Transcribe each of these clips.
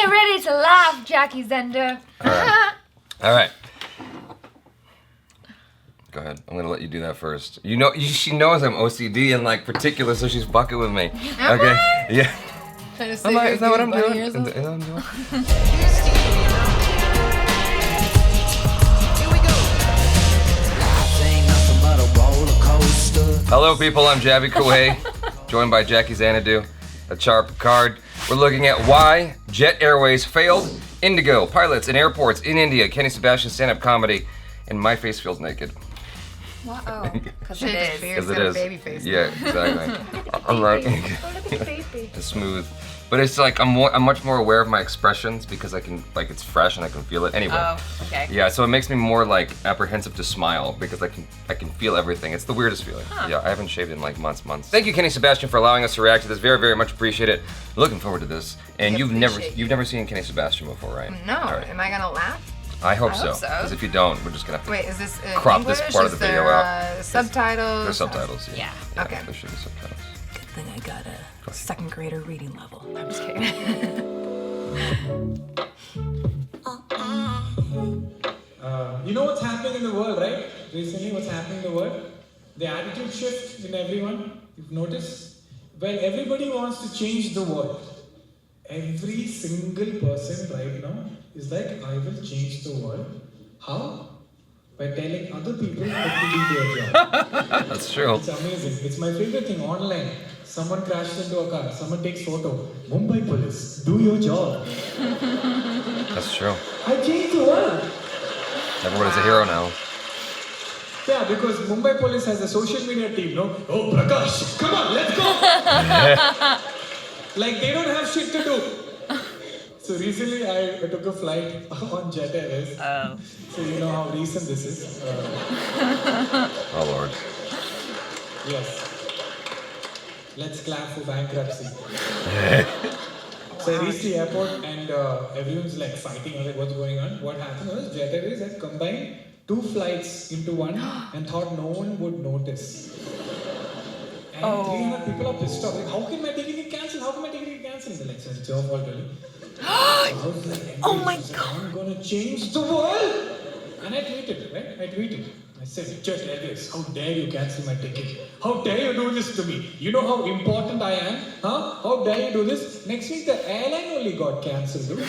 Get ready to laugh, Jackie ZENDER. All right. Go ahead. I'm gonna let you do that first. You know, she knows I'm OCD and like particular, so she's fucking with me. Okay. Yeah. Is that what I'm doing? Here Is we go. Hello, people. I'm Jaby Koay, joined by Jackie Xanadu, ACHARA Picard. We're looking at why Jet Airways failed, Indigo, pilots in airports in India, Kenny Sebastian stand-up comedy, and My Face Feels Naked. Wow. Because it is. Because it is. Baby face. Yeah, exactly. I'm like, it's smooth. But it's like I'm much more aware of my expressions because I can, like, it's fresh and I can feel it. Anyway. Oh, okay. Yeah, so it makes me more like apprehensive to smile because I can feel everything. It's the weirdest feeling. Huh. Yeah, I haven't shaved in like months. Thank you, Kenny Sebastian, for allowing us to react to this. Very, very much appreciate it. Looking forward to this. And you've never seen Kenny Sebastian before, right? No. Right. Am I gonna laugh? I hope so. Because if you don't, we're just gonna have to Wait, is this crop English? this part of the video out. Subtitles? There's subtitles. Yeah. Okay. There should be subtitles. Good thing I got a second grader reading level. I'm just kidding. You know what's happening in the world, right? Recently, what's happening in the world? The attitude shift in everyone, you've noticed? Well, everybody wants to change the world. Every single person right now is like, I will change the world. How? By telling other people how to do their job. That's true. It's amazing. It's my favorite thing online. Someone crashes into a car, someone takes photo. Mumbai police, do your job. That's true. I changed the world. Everybody's a hero now. Yeah, because Mumbai police has a social media team, no? Oh, Prakash, come on, let's go! Like they don't have shit to do. So recently I took a flight on Jet Airways. Oh. So you know how recent this is. Oh Lord. Yes. Let's clap for bankruptcy. So I reached the airport and everyone's like fighting. I was like, what's going on? What happened was Jet Airways had combined 2 flights into one and thought no one would notice. And 300 people are pissed off. Like, how can my ticket get cancelled? How can my ticket get cancelled? They're like, so it's your fault, really. So I was like, Oh my God. I'm gonna change the world. And I tweeted, right? I said, Jet Airways, how dare you cancel my ticket? How dare you do this to me? You know how important I am? Huh? How dare you do this? Next week the airline only got cancelled, dude.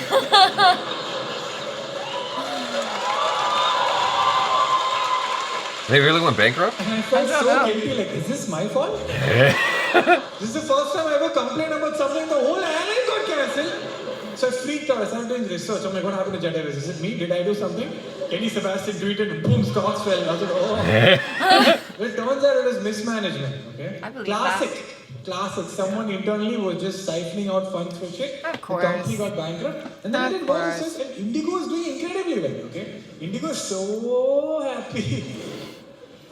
They really went bankrupt? And I felt so guilty, like, is this my fault? This is the first time I ever complained about something, the whole airline got cancelled. So I freaked out, I started doing research. I'm like, what happened to Jet Airways? Is it me? Did I do something? Kenny Sebastian tweeted, boom, stocks fell. I was like, oh. But it turns out it was mismanagement, okay? I believe Classic. Someone internally was just siphoning out funds for shit. Of course. The company got bankrupt. And then they did bonuses, and Indigo is doing incredibly well, okay? Indigo is so happy.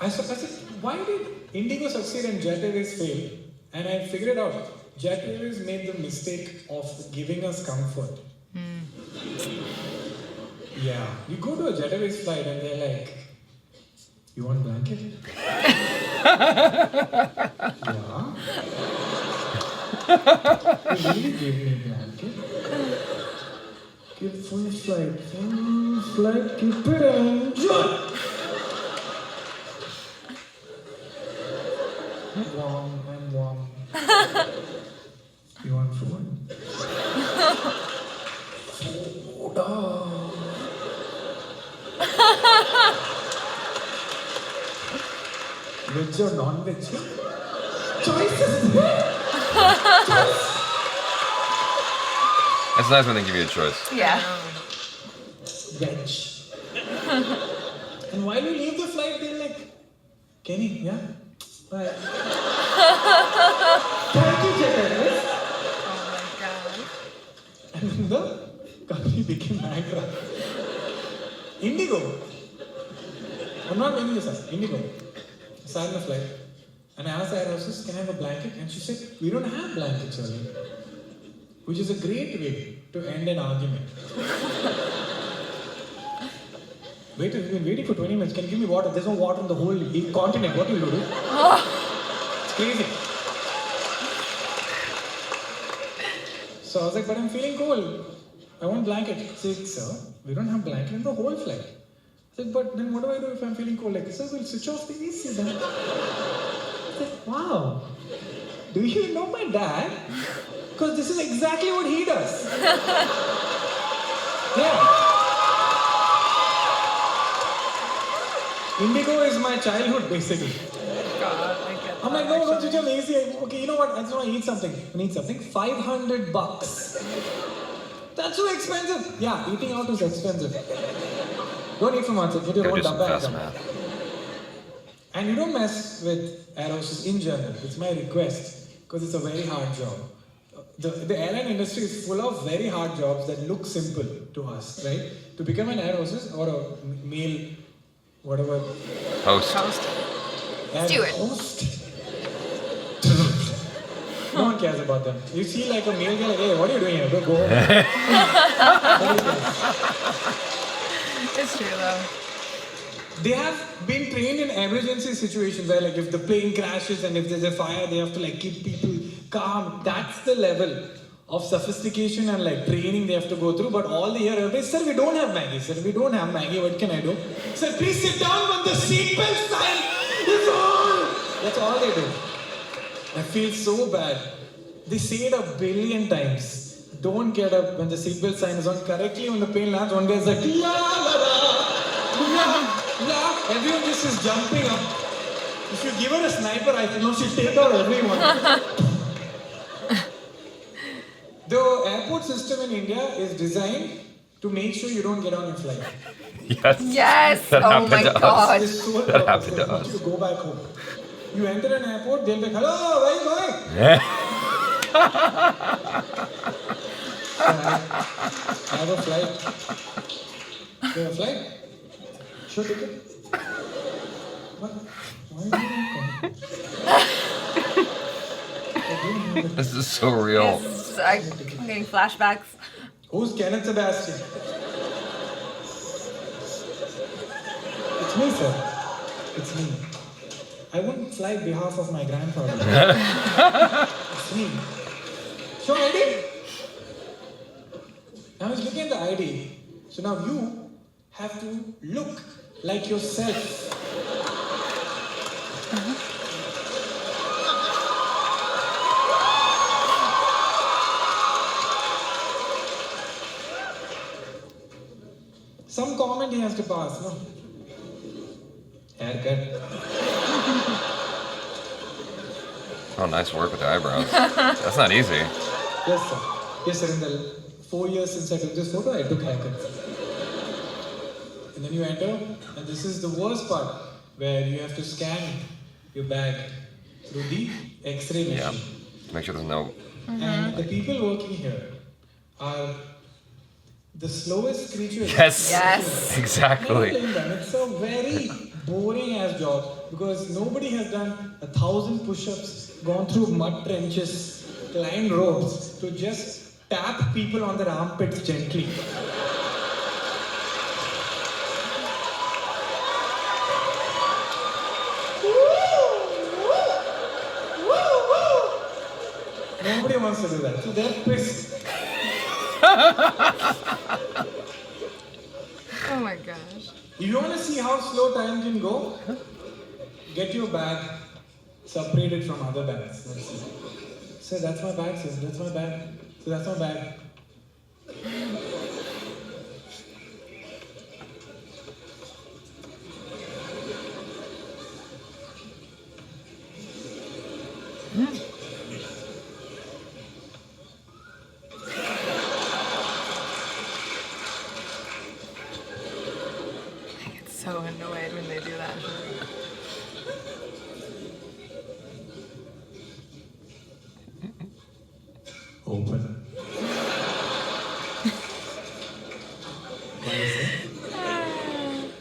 I said, why did Indigo succeed and Jet Airways fail? And I figured it out. Jet Airways made the mistake of giving us comfort. Yeah. You go to a Jet Airways flight and they're like, you want a blanket? Yeah. They really gave me a blanket. Give full flight, keep it and enjoy. I'm warm. You want food? Food. Veg or non-veg? Choices. It's nice when they give you a choice. Yeah. Veg. And while we leave the flight, they're like, Kenny, yeah? Bye. Thank you, Jet Airways. Oh my God. And then the company became bankrupt. Indigo. I'm not making this up. Indigo. I sat in the flight and I asked the air hostess, can I have a blanket? And she said, we don't have blankets, earlier. Which is a great way to end an argument. Wait, we've been waiting for 20 minutes. Can you give me water? There's no water in the whole continent. What will you do? It's crazy. So I was like, but I'm feeling cold. I want blanket. I said, sir, we don't have blanket in the whole flight. I said, but then what do I do if I'm feeling cold? Like, sir, we'll switch off the AC then. I said, wow. Do you know my dad? Because this is exactly what he does. Yeah. Indigo is my childhood, basically. God, I get I'm like, that, no, don't actually. switch on the AC. Okay, you know what? I just want to eat something. I need something. $500. That's so expensive. Yeah, eating out is expensive. Don't eat from outside. Get your Gotta own do some dabba fast and come. math. And you don't mess with air hostess in general. It's my request because it's a very hard job. The airline industry is full of very hard jobs that look simple to us, right? To become an air hostess or a male, whatever, Host. air Steward. host. No one cares about them. You see like a male guy like, hey, what are you doing here? Go home. Nobody cares. It's true though. They have been trained in emergency situations where like if the plane crashes and if there's a fire, they have to like keep people calm. That's the level of sophistication and like training they have to go through. But all the year, everybody, sir, we don't have Maggie. Sir, we don't have Maggie. What can I do? Sir, please sit down when the seatbelt sign is on. That's all they do. I feel so bad. They say it 1 billion times. Don't get up when the seatbelt sign is on. Correctly when the plane lands, one guy is like, la la la, la la. Everyone just is jumping up. If you give her a sniper rifle, no, she'll take out everyone. The airport system in India is designed to make sure you don't get on your flight. Yes. Yes. That Oh happened my to us. God. This sole That purpose, happened they to want us. you to go back home. You enter an airport, they'll be like, hello, where are you going? I have a flight. You have a flight? Sure, ticket. What? Why are you not This is so real. Yes, I'm getting flashbacks. Who's Kenneth Sebastian? It's me, sir. It's me. I wouldn't fly on behalf of my grandfather. It's me. Show ID. Now he's looking at the ID. So now you have to look like yourself. Some comment he has to pass, no? Haircut. Oh, nice work with the eyebrows. That's not easy. Yes, sir. Yes, sir. In the 4 years since I took this photo, I took haircuts. And then you enter, and this is the worst part, where you have to scan your bag through the X-ray machine. Yeah. Make sure there's no. And the people working here are the slowest creatures. Yes. Yes. Exactly. It's a very boring ass job because nobody has done 1,000 push-ups, gone through mud trenches, climbed ropes to just tap people on their armpits gently. Nobody wants to do that, so they're pissed. Oh my gosh. If you want to see how slow time can go, get your bag separated from other bags. Let's see. Sir, that's my bag, sir. That's my bag. So that's my bag. I get so annoyed when they do that. Open. What is it?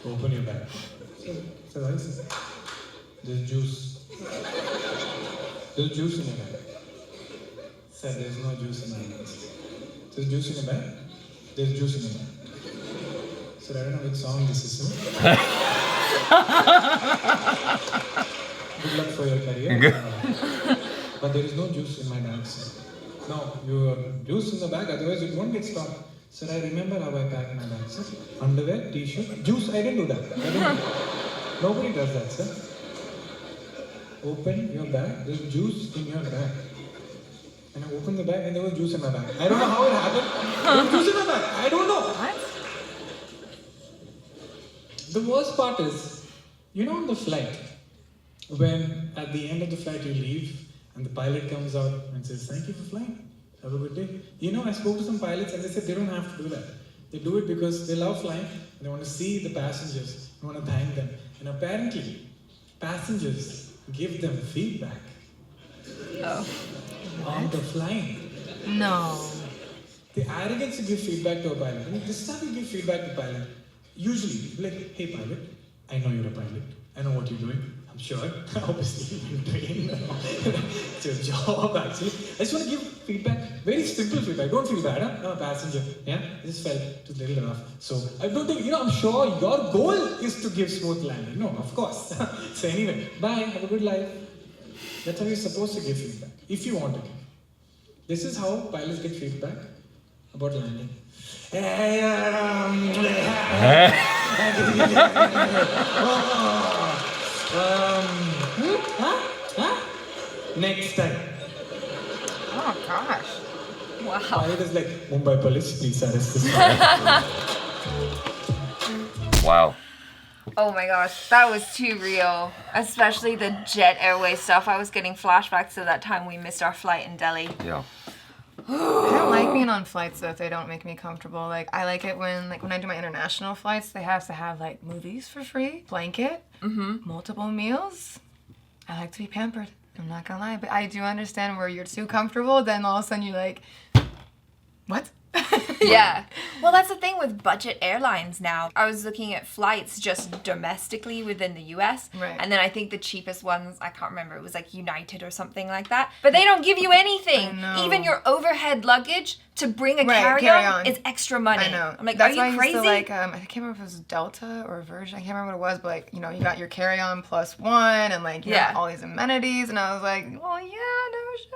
Open your bag. So what is it? There's juice. There's juice in your bag. Sir, there's no juice in my bag. There's juice in your bag? There's juice in your bag. Sir, I don't know which song this is. Sir. Good luck for your career. But there is no juice in my bag, sir. No, you have juice in the bag, otherwise it won't get stopped. Sir, I remember how I packed my bag, sir. Underwear, t-shirt, juice. I didn't do that. Nobody does that, sir. Open your bag. There's juice in your bag. And I opened the bag and there was juice in my bag. I don't know how it happened. There was juice in my bag. I don't know. What? The worst part is, on the flight, when at the end of the flight you leave and the pilot comes out and says, thank you for flying. Have a good day. I spoke to some pilots and they said they don't have to do that. They do it because they love flying and they want to see the passengers. They want to thank them. And apparently, passengers give them feedback. Oh. On the flying. No. The arrogance to give feedback to a pilot. This is how you give feedback to a pilot. Usually, like, hey pilot, I know you're a pilot. I know what you're doing. I'm sure. Obviously, you train. It's your job, actually. I just want to give feedback. Very simple feedback. Don't feel bad, huh? I'm a passenger. Yeah? I just felt it was a little rough. So, I don't think, I'm sure your goal is to give smooth landing. No, of course. So, anyway, bye. Have a good life. That's how you're supposed to give feedback. If you want to give. This is how pilots get feedback about landing. Next time. Oh gosh. Wow. Pilot is like, Mumbai police, please arrest this guy. Wow. Oh my gosh, that was too real. Especially the Jet Airways stuff. I was getting flashbacks to that time we missed our flight in Delhi. Yeah. I don't like being on flights though if they don't make me comfortable. Like I like it when I do my international flights, they have to have like movies for free, blanket, multiple meals. I like to be pampered. I'm not gonna lie, but I do understand where you're too comfortable. Then all of a sudden you're like, what? Yeah. Well, that's the thing with budget airlines now. I was looking at flights just domestically within the US. Right. And then I think the cheapest ones, I can't remember, it was like United or something like that. But they don't give you anything. I know. Even your overhead luggage to bring a Right, carry-on carry-on. is extra money. I know. I'm like, that's are why you I crazy? used to like, I can't remember if it was Delta or Virgin. I can't remember what it was, but like, you got your carry-on plus one and like, you Yeah. know, all these amenities. And I was like, well, yeah, no shit.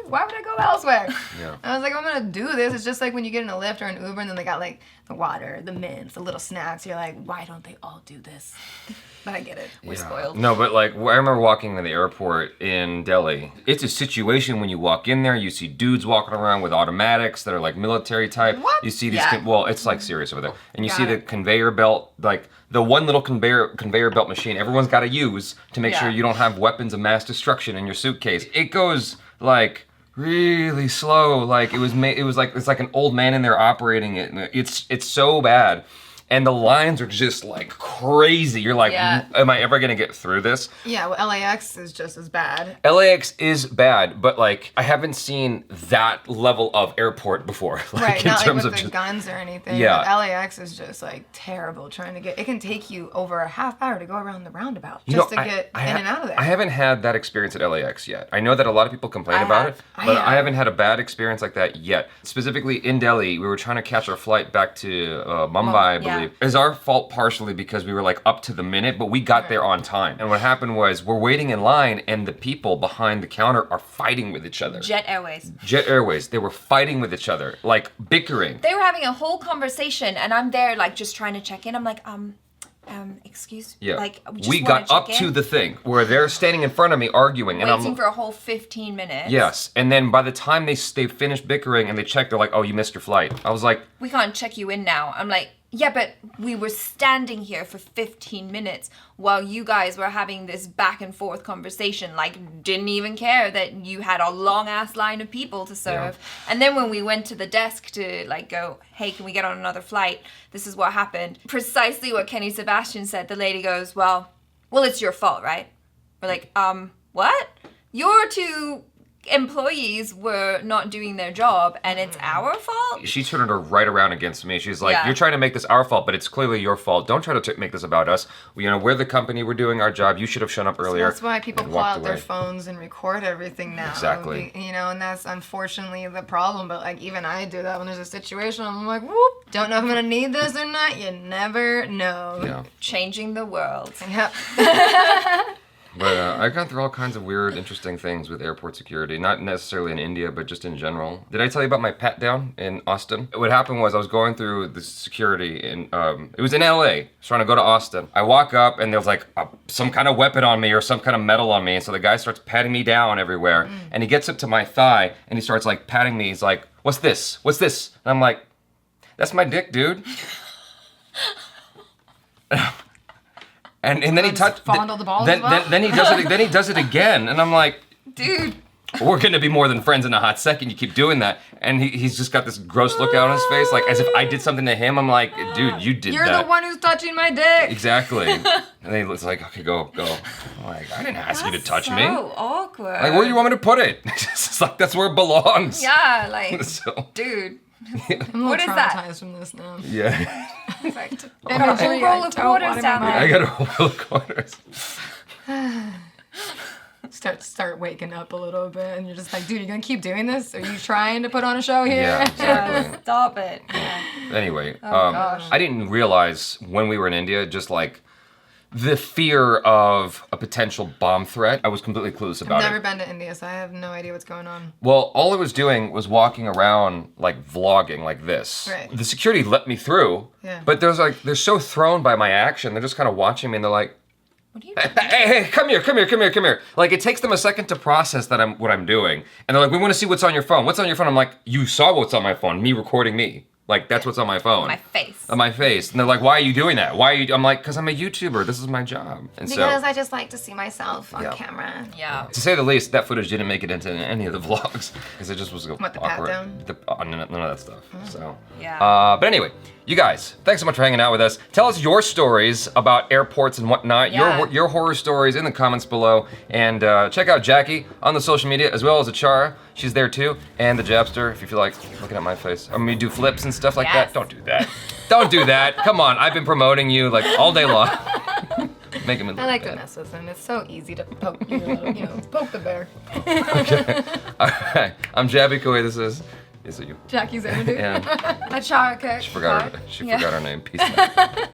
Why would I go elsewhere? Yeah. I was like, I'm going to do this. It's just like when you get in a Lyft or an Uber and then they got like the water, the mints, the little snacks. You're like, why don't they all do this? But I get it. We're spoiled. No, but like, I remember walking in the airport in Delhi. It's a situation when you walk in there, you see dudes walking around with automatics that are like military type. What? You see these, Yeah. well, it's like serious over there. And you Got see the it. conveyor belt, like the one little conveyor belt machine everyone's got to use to make sure Yeah. you don't have weapons of mass destruction in your suitcase. It goes like really slow. Like it's like an old man in there operating it. And it's so bad. And the lines are just like crazy. You're like, Yeah. am I ever gonna get through this? Yeah, well, LAX is just as bad. LAX is bad, but like I haven't seen that level of airport before. Like Right, in not like terms with of the guns or anything. Yeah. But LAX is just like terrible trying to get. It can take you over a half hour to go around the roundabout You just know, to get in and out of there. I haven't had that experience at LAX yet. I know that a lot of people complain I about have. it, I but have. I haven't had a bad experience like that yet. Specifically in Delhi, we were trying to catch our flight back to Mumbai, I yeah. believe. It's our fault partially because we were like up to the minute, but we got there on time. And what happened was we're waiting in line and the people behind the counter are fighting with each other. Jet Airways. Jet Airways, they were fighting with each other, like bickering. They were having a whole conversation and I'm there like just trying to check in. I'm like, excuse me. Yeah. Like, just we wanna got up check to in. the thing where they're standing in front of me arguing, and Waiting I'm for a whole 15 minutes. yes. And then by the time they finished bickering and they checked, they're like, "Oh, you missed your flight." I was like, We can't check you in now. I'm like, yeah, but we were standing here for 15 minutes while you guys were having this back and forth conversation. Like, didn't even care that you had a long ass line of people to serve. And then when we went to the desk to like go, hey, can we get on another flight? This is what happened. Precisely what Kenny Sebastian said. The lady goes, well, it's your fault, right? We're like, what? Your two employees were not doing their job and it's our fault? she turned her right around against me. She's like, Yeah. "You're trying to make this our fault, but it's clearly your fault. Don't try to make this about us. We're the company. We're doing our job. You should have shown up earlier." That's why people and pull walked out their away. phones and record everything now. Exactly. And that's unfortunately the problem. But like even I do that when there's a situation. I'm like, whoop, don't know if I'm gonna need this or not. You never know. Yeah. Changing the world. Yep. But I've gone through all kinds of weird, interesting things with airport security. Not necessarily in India, but just in general. Did I tell you about my pat down in Austin? What happened was I was going through the security in, it was in LA. I was trying to go to Austin. I walk up and there's like some kind of weapon on me or some kind of metal on me. And so the guy starts patting me down everywhere. And he gets up to my thigh and he starts like patting me. He's like, what's this? What's this? And I'm like, that's my dick, dude. And then he touched. Fondle the balls as well? Then he does it. Then he does it again, and I'm like, Dude. we're gonna be more than friends in a hot second. You keep doing that, and he's just got this gross look out on his face, like as if I did something to him. I'm like, dude, you did You're that. the one who's touching my dick. Exactly. And then he's like, okay, go. I'm like, I didn't ask you to touch me. So awkward. Like, where do you want me to put it? It's like that's where it belongs. Yeah, like, So, dude. I'm What is that? traumatized from this now. yeah. Perfect. Eventually, A roll I of don't quarters wanna down be there. I got a roll of quarters. Start waking up a little bit, and you're just like, dude, you gonna keep doing this? Are you trying to put on a show here? Yeah, exactly. Stop it. Yeah. Anyway, gosh. I didn't realize when we were in India, just like the fear of a potential bomb threat. I was completely clueless about I've never it. been to India, so I have no idea what's going on. Well, all I was doing was walking around, like vlogging like this. Right. The security let me through, Yeah. but they're so thrown by my action. They're just kind of watching me, and they're like, What are you hey, come here. Like, it takes them a second to process that what I'm doing. And they're like, we want to see what's on your phone. What's on your phone? I'm like, you saw what's on my phone, me recording me. Like, that's what's on my phone. My face. On my face. And they're like, why are you doing that? Why are you, I'm like, because I'm a YouTuber. This is my job. And Because I just like to see myself on Yeah. camera. Yeah. to say the least, that footage didn't make it into any of the vlogs. Because it just was What, the pat awkward. down? None of that stuff. So. Yeah. But anyway, you guys, thanks so much for hanging out with us. Tell us your stories about airports and whatnot, Yeah. your horror stories in the comments below. And check out Jackie on the social media, as well as ACHARA. She's there too. And the Jabster, if you feel like looking at my face. I mean, do flips and stuff like Yes. that. Don't do that. Don't do that. Come on, I've been promoting you like all day long. Make him look I like to bad. mess with him. It's so easy to poke, poke the bear. All right, I'm Jaby Koay. This is you. Jackie's energy. And ACHARA KIRK. she forgot her name. Peace out.